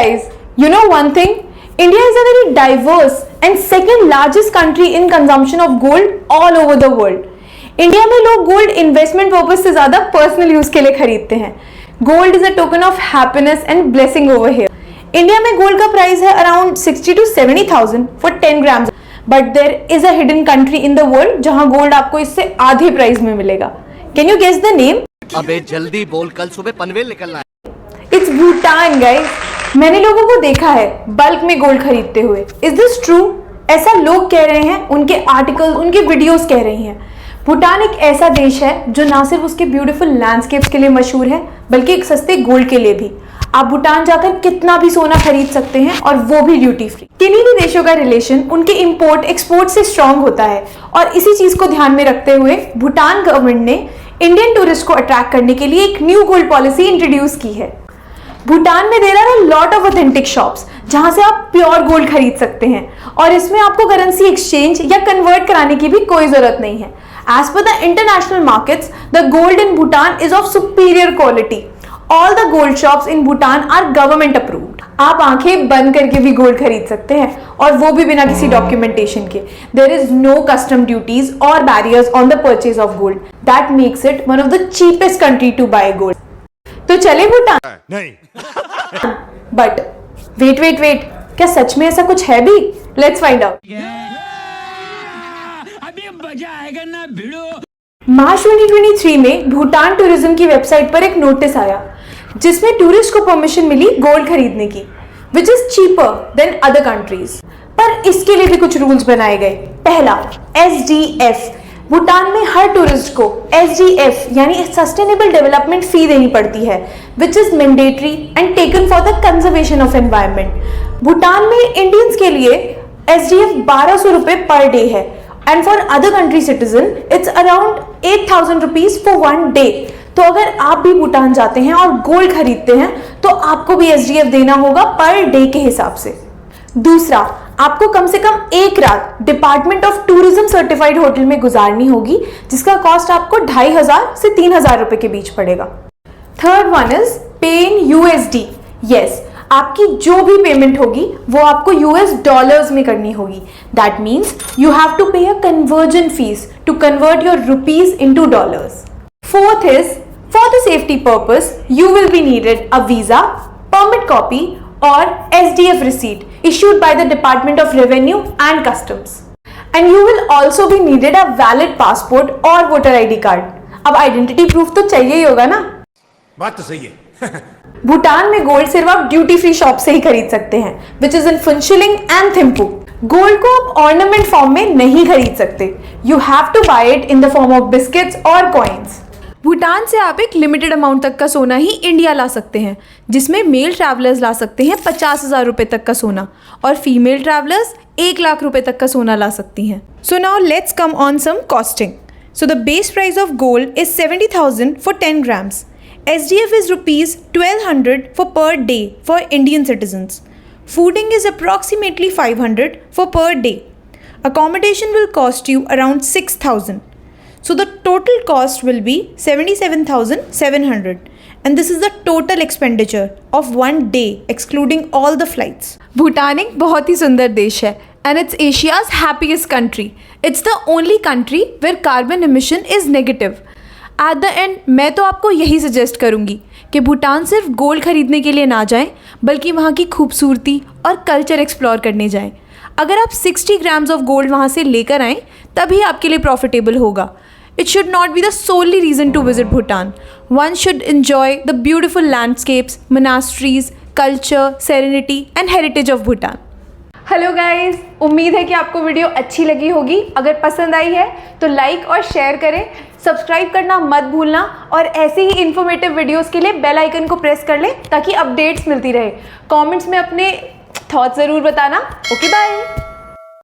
guys, you know one thing? India is a very diverse and second largest country in consumption of gold all over the world. India में लोग gold investment purpose से ज्यादा personal use के लिए खरीदते हैं. Gold is a token of happiness and blessing over here. India में gold का प्राइस है around 60 to 70,000 for 10 grams. But there is a hidden country in the world जहां गोल्ड आपको इससे आधे प्राइस में मिलेगा. Can you guess the name? अबे जल्दी बोल, कल सुबह पनवेल निकलना है. It's Bhutan guys. मैंने लोगों को देखा है बल्क में गोल्ड खरीदते हुए. Is this true? ऐसा लोग कह रहे हैं, उनके आर्टिकल्स, उनके वीडियोस कह रही हैं. भूटान एक ऐसा देश है जो ना सिर्फ उसके ब्यूटीफुल लैंडस्केप्स के लिए मशहूर है बल्कि एक सस्ते गोल्ड के लिए भी. आप भूटान जाकर कितना भी सोना खरीद सकते हैं और वो भी ड्यूटी फ्री. किन्हीं भी देशों का रिलेशन उनके इंपोर्ट एक्सपोर्ट से स्ट्रांग होता है और इसी चीज को ध्यान में रखते हुए भूटान गवर्नमेंट ने इंडियन टूरिस्ट को अट्रैक्ट करने के लिए एक न्यू गोल्ड पॉलिसी इंट्रोड्यूस की है. भूटान में there are a lot of authentic shops जहां से आप प्योर गोल्ड खरीद सकते हैं और इसमें आपको करेंसी एक्सचेंज या कन्वर्ट कराने की भी कोई जरूरत नहीं है. As per the international markets, the gold in Bhutan is of superior quality. All the gold shops in Bhutan are government approved. आप आंखें बंद करके भी गोल्ड खरीद सकते हैं और वो भी बिना किसी डॉक्यूमेंटेशन के. There is no custom duties or barriers on the purchase of gold. That makes it one of the cheapest country to buy gold. तो चले भूटान? नहीं. But wait, क्या सच में ऐसा कुछ है भी? Let's find out. मार्च 2023 में भूटान टूरिज्म की वेबसाइट पर एक नोटिस आया जिसमें टूरिस्ट को परमिशन मिली गोल्ड खरीदने की, which is cheaper than other countries. पर इसके लिए भी कुछ रूल्स बनाए गए. पहला, SDF. भूटान में हर टूरिस्ट को SDF यानी सस्टेनेबल डेवलपमेंट फी देनी पड़ती है, which is mandatory and taken for the conservation of environment. Bhutan में इंडियंस के लिए SDF 1200 रुपए पर डे है and for other country citizen it's around 8,000 rupees for one day. तो अगर आप भी भूटान जाते हैं और गोल्ड खरीदते हैं तो आपको भी SDF देना होगा पर डे के हिसाब से. दूसरा, आपको कम से कम एक रात department of tourism certified hotel में गुजारनी होगी जिसका कॉस्ट आपको 2,500 से 3,000 रुपए के बीच पड़ेगा. थर्ड वन इज पे इन USD. यस, आपकी जो भी पेमेंट होगी वो आपको US डॉलर्स में करनी होगी. That means you have to pay a conversion fee to convert your rupees into dollars. Fourth is for the safety purpose you will be needed a visa, permit copy और SDF receipt issued by the Department of Revenue and Customs. And you will also be needed a valid passport और voter ID card. अब identity proof तो चाहिए ही होगा ना. बात तो सही है. भूटान में गोल्ड सिर्फ आप ड्यूटी फ्री शॉप से ही खरीद सकते हैं, which is in Phuentsholing and Thimphu. Gold को आप ऑर्नामेंट फॉर्म में नहीं खरीद सकते. You have to buy it in the form of biscuits और कॉइन्स. भूटान से आप एक लिमिटेड अमाउंट तक का सोना ही इंडिया ला सकते हैं, जिसमें मेल ट्रैवलर्स ला सकते हैं 50,000 रुपए तक का सोना और फीमेल ट्रैवलर्स 1 लाख रुपए तक का सोना ला सकती हैं. So now let's come on some costing. So the base price of gold is 70,000 for 10 grams. SDF is rupees 1,200 for per day for Indian citizens. Fooding is approximately 500 for per day. Accommodation will cost you around 6,000. So the total cost will be 77,700. And this is the total expenditure of one day excluding all the flights. Bhutan एक बहुत ही सुंदर देश है and it's Asia's happiest country. It's the only country where carbon emission is negative. At the end मैं तो आपको यही suggest करूँगी कि भूटान सिर्फ गोल्ड खरीदने के लिए ना जाएं बल्कि वहाँ की खूबसूरती और कल्चर एक्सप्लोर करने जाएं. अगर आप 60 grams ऑफ गोल्ड वहाँ से लेकर आएँ तभी आपके लिए प्रॉफिटेबल होगा. It should not be the only reason to visit Bhutan. One should enjoy the beautiful landscapes, monasteries, culture, serenity and heritage of Bhutan. Hello guys, उम्मीद है कि आपको वीडियो अच्छी लगी होगी. अगर पसंद आई है तो लाइक और शेयर करें, सब्सक्राइब करना मत भूलना और ऐसे ही इन्फॉर्मेटिव वीडियोस के लिए बेल आइकन को प्रेस कर लें ताकि अपडेट्स मिलती रहे. कमेंट्स में अपने थॉट्स ज़रूर बताना. Okay, bye.